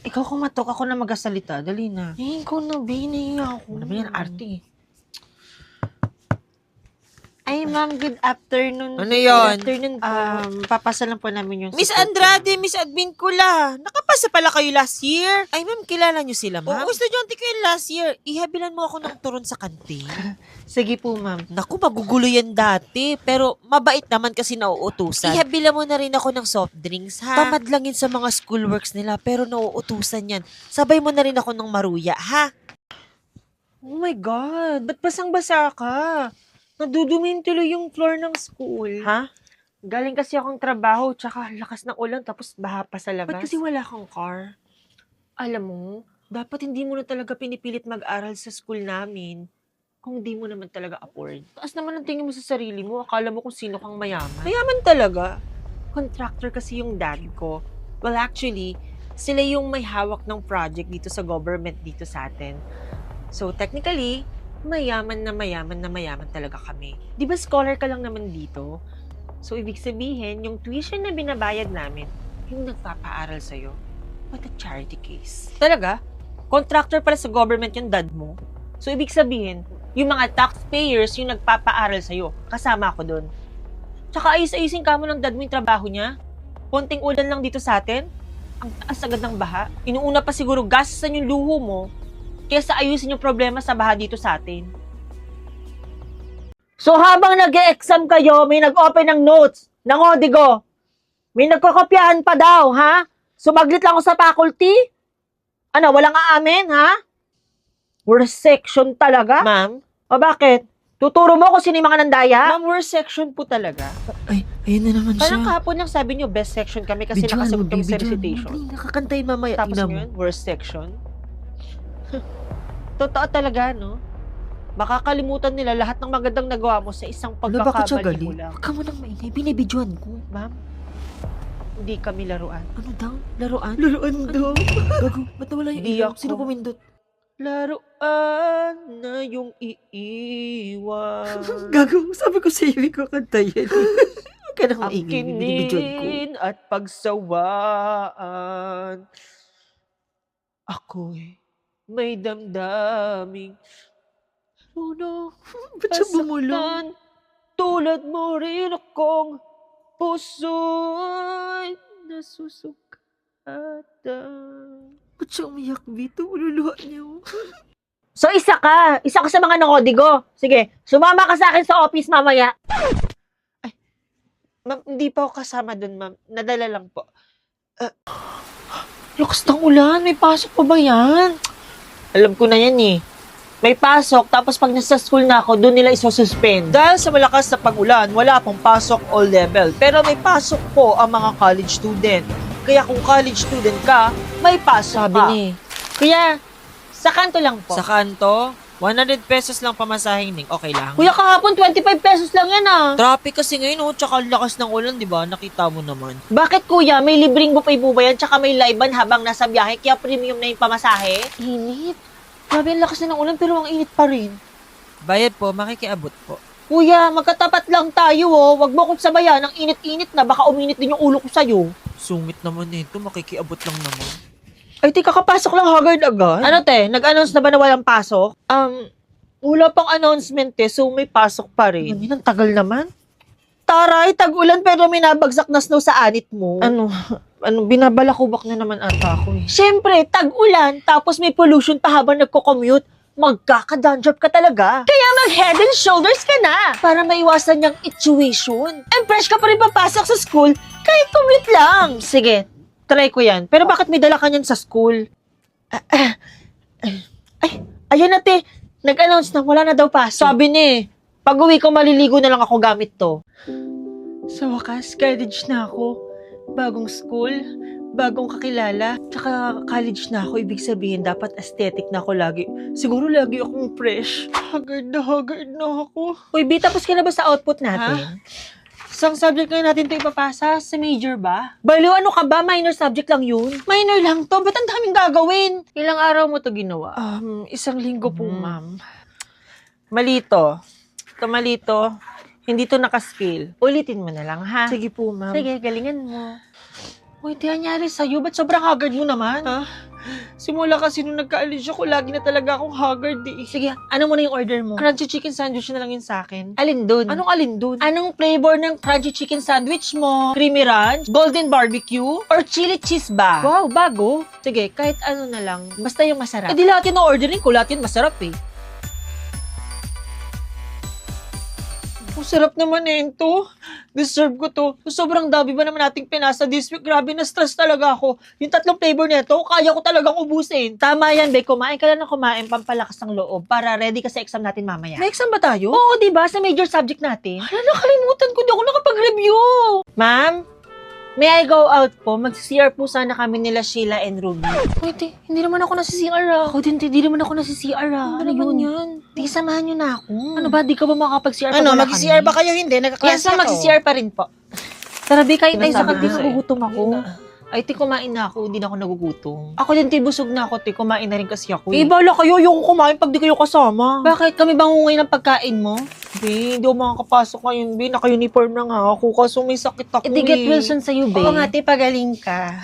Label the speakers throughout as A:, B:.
A: Ikaw kumatok, ako na magasalita. Dali na.
B: Ikaw na, be. Nahiya ako.
A: Ano ba yan, arte eh. Ay, ma'am, good afternoon.
B: Ano yun?
A: Good afternoon po. Papasa lang po namin yung
B: Miss
A: support
B: Andrade,
A: namin.
B: Miss Advincula, nakapasa pala kayo last year. Ay, ma'am, kilala niyo sila, ma'am? Oo, estudyante ko yun last year. Ihabilan mo ako ng turon sa kantin.
A: Sige po, ma'am.
B: Naku, magugulo yan dati. Pero mabait naman kasi nauutusan. Ihabilan mo na rin ako ng soft drinks, ha? Tamad lang yun sa mga schoolworks nila, pero nauutusan yan. Sabay mo na rin ako ng maruya, ha?
A: Oh my God, ba't basang-basa ka? Nadudumin tuloy yung floor ng school.
B: Ha?
A: Galing kasi akong trabaho, tsaka lakas ng ulan, tapos baha pa sa labas.
B: Ba't kasi wala kang car?
A: Alam mo, dapat hindi mo na talaga pinipilit mag-aral sa school namin kung di mo naman talaga afford. Taas naman ang tingin mo sa sarili mo, akala mo kung sino kang mayaman.
B: Mayaman talaga.
A: Contractor kasi yung dad ko. Well, actually, sila yung may hawak ng project dito sa government dito sa atin. So, technically, mayaman talaga kami. Di ba scholar ka lang naman dito? So, ibig sabihin, yung tuition na binabayad namin, yung nagpapaaral sa'yo. What a charity case. Talaga? Contractor pala sa government yung dad mo? So, ibig sabihin, yung mga taxpayers yung nagpapaaral sa'yo. Kasama ako doon. Tsaka ayos-ayusin ka mo ng dad mo yung trabaho niya. Konting ulan lang dito sa atin. Ang taas agad ng baha. Inuuna pa siguro gastasan yung luho mo kaysa ayusin yung problema sa baha dito sa atin.
C: So habang nag-e-exam kayo, may nag-open ng notes ng Odigo. May nagkokopyahan pa daw, ha? Sumaglit lang ako sa faculty? Ano, walang aamin, ha? Worst section talaga?
A: Ma'am?
C: O bakit? Tuturo mo kung sino yung mga nandaya?
A: Ma'am, worst section po talaga.
B: Ay, ayun na naman
A: Parang kahapon lang sabi niyo, best section kami kasi nakasagot kami sa recitation.
B: Nakakantay mamaya.
A: Tapos ngayon, worst section. Totoo talaga, no? Makakalimutan nila lahat ng magandang nagawa mo sa isang
B: Ano, bakit siya
A: pagkakamali mo
B: galing?
A: lang.
B: Huwag ka mo nang maingay. Binibidyoan ko.
A: Ma'am, hindi kami laruan.
B: Ano daw? Laruan?
A: Laruan daw.
B: Gago, ba't nawala yung
A: Di
B: ilaw?
A: ako.
B: Sino pumindot?
A: Laruan na yung iiwan.
B: Gago, sabi ko sa iyo, ko kanta yan. Huwag ka nang maingay. Binibidyoan ko.
A: Angkinin at pagsawaan. Ako'y may damdaming runo.
B: Ba't siya bumulong?
A: Tulad mo rin akong puso'y nasusugatan.
B: Ba't siya umiyak, Vito? Ululuha niyo.
C: So isa ka sa mga nangodigo. Sige, sumama ka sa akin sa office mamaya.
A: Ma'am, hindi pa ako kasama dun, ma'am. Nadala lang po.
C: Lakas ng ulan, may pasok pa ba yan?
A: Alam ko na yan eh.
C: May pasok, tapos pag nasa school na ako, doon nila isosuspend.
B: Dahil sa malakas na pag-ulan, wala pong pasok all level. Pero may pasok po ang mga college student. Kaya kung college student ka, may pasok
C: Sabi
B: ka.
C: ni. Kuya, sa kanto lang po.
B: Sa kanto, 100 pesos lang pamasahing ning. Okay lang.
C: Kuya, kahapon 25 pesos lang yan ah.
B: Traffic kasi ngayon, oh, tsaka ang lakas ng ulan, di ba? Nakita mo naman.
C: Bakit kuya, may libreng buffet po ba yan? Tsaka may live band habang nasa biyahe, kaya premium na yung pamasahe?
A: Init. Grabe, ang lakas na ng ulan pero ang init pa rin.
B: Bayad po, makikiabot po.
C: Kuya, magkatapat lang tayo oh. Wag mo akong sabayan, ang init-init na, baka uminit din yung ulo ko sa'yo.
B: Sungit naman nito, makikiabot lang naman.
A: Ay, di kakapasok lang haggard agad.
C: Ano te, nag-announce na ba na walang pasok?
A: Wala pang announcement eh, so may pasok pa rin.
C: Ano, ang tagal naman. Taray, tag-ulan pero may nabagsak na snow sa anit mo.
A: Ano, binabalakubak na naman ata ako eh.
C: Siyempre, tag-ulan, tapos may pollution pa habang nagko-commute, magkaka-dandruff ka talaga. Kaya mag-head and shoulders ka na para maiwasan yung ituation. And fresh ka pa rin papasok sa school kahit commute lang.
A: Sige, try ko yan. Pero bakit may dala ka niyan sa school?
C: Ayan na te, nag-announce na wala na daw pasok.
A: Sabi ni,
C: Pag-uwi ko, maliligo na lang ako gamit to.
A: sa wakas, college na ako. Bagong school, bagong kakilala, tsaka college na ako. Ibig sabihin, dapat aesthetic na ako lagi. Siguro lagi akong fresh. Haggard na ako.
C: Uy, B, tapos ka na ba sa output natin?
A: Isang subject ngayon natin ito ipapasa? Sa major ba?
C: Baliw, ano ka ba? Minor subject lang yun.
A: Minor lang to. Ba't ang daming gagawin?
C: Ilang araw mo to ginawa?
A: Isang linggo po, ma'am. Malito. Ito malito. Hindi to nakaskill. Ulitin mo na lang, ha?
C: Sige po, ma'am.
A: Sige, galingan mo. Uy, di nangyari sa'yo. Ba't sobrang haggard mo naman? Simula kasi nung nagka-allergy ako, lagi na talaga akong haggard eh.
C: Sige, ano mo na yung order mo?
A: Crunchy chicken sandwich na lang yun sa akin.
C: Alin dun?
A: Anong alin dun?
C: Anong flavor ng crunchy chicken sandwich mo? Creamy ranch? Golden barbecue? Or chili cheese ba?
A: Wow, bago. Sige, kahit ano na lang.
C: Basta yung masarap.
A: Eh di lahat yun na-ordering ko, lahat yun masarap eh. Ang sarap naman eh ito. Deserve ko to. Sobrang dami ba naman nating pinasa this week? Grabe, na-stress talaga ako. Yung 3 flavor nito, kaya ko talagang ubusin.
C: Tama yan, Be. Kumain ka lang ng kumain, pampalakas ng loob para ready ka sa exam natin mamaya.
A: May exam ba tayo?
C: Oo, di ba? Sa major subject natin.
A: Hala, nakalimutan ko. Di ako nakapag-review.
C: Ma'am, may I go out po? Mag-CR po sana kami nila Sheila and Ruby.
A: Wait, hindi naman ako nasi-CR ah.
C: Ako din, di naman ako nasi-CR ah.
A: Ano naman yan?
C: Di samahan nyo na ako.
A: Ano ba, di ka ba makakapag-CR pag
C: Ano,
A: wala
C: mag-CR
A: kami?
C: ba kayo? Hindi, nagka-class
A: Yes, mag-CR pa rin po.
C: Tara, Be, kain tayo sa
A: Sinasabi
C: kantin.
A: ko sa'yo.
C: Nagugutom ako.
A: Ay, ti, kumain na ako. Hindi na ako nagugutom.
C: Ako din, busog na ako, Kumain na rin kasi ako.
A: Eh, bala kayo. Ayoko kumain pag di kayo kasama.
C: Bakit? Kami bangungay ng pagkain mo?
A: Be, hindi ako makakapasok ngayon, Be. Naka-uniform na nga ako. Kaso may sakit ako,
C: Eh, di get Wilson sa'yo, Be.
A: Oo nga, te, pagaling ka.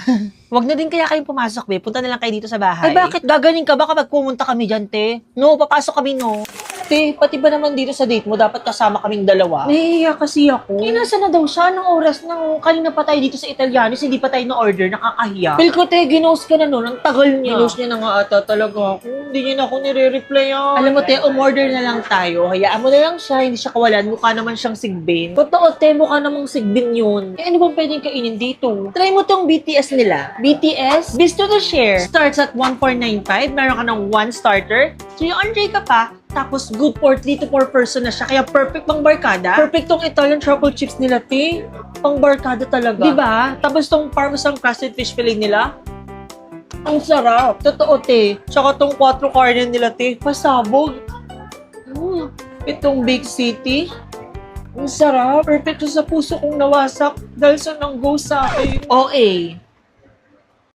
C: Wag na din kaya kayong pumasok, Be. Punta na lang kayo dito sa bahay.
A: Ay, bakit
C: gagaling ka ba kapag pumunta kami dyan, te? No, papasok kami, no.
A: Te, pati ba naman dito sa date mo, dapat kasama kaming dalawa?
C: Nahihiya kasi ako.
A: Eh, nasa na daw siya ng oras na kanina pa tayo dito sa Italianos, hindi pa tayo na-order, nakakahiya.
C: Feel ko, te, ginost ka na, no? Ang tagal niya.
A: Ginos niya na nga ata talaga ako. Hindi niya na ako nire-replyan.
C: Alam mo, te, umorder na lang tayo. Hayaan mo na lang siya, hindi siya kawalan. Mukha naman siyang sigbin.
A: Totoo, te, mukha namang sigbin yun. Eh, ano bang pwedeng kainin dito?
C: Try mo tong BTS nila.
A: BTS?
C: Bisto to share.
A: Starts at 1495. Meron ka ng 1 starter. So, yung Andre ka pa. Tapos, good for 3 to 4 person na siya. Kaya perfect pang barkada. Perfect tong Italian truffle chips nila, te. Pang barkada talaga.
C: Di ba?
A: Tapos tong parmesan crusted fish fillet nila. Ang sarap. Totoo, te. Tsaka tong 4 carne nila, te. Pasabog. Itong Big City. Ang sarap. Perfect to sa puso kong nawasak dahil sa nang-go sa akin.
C: OA.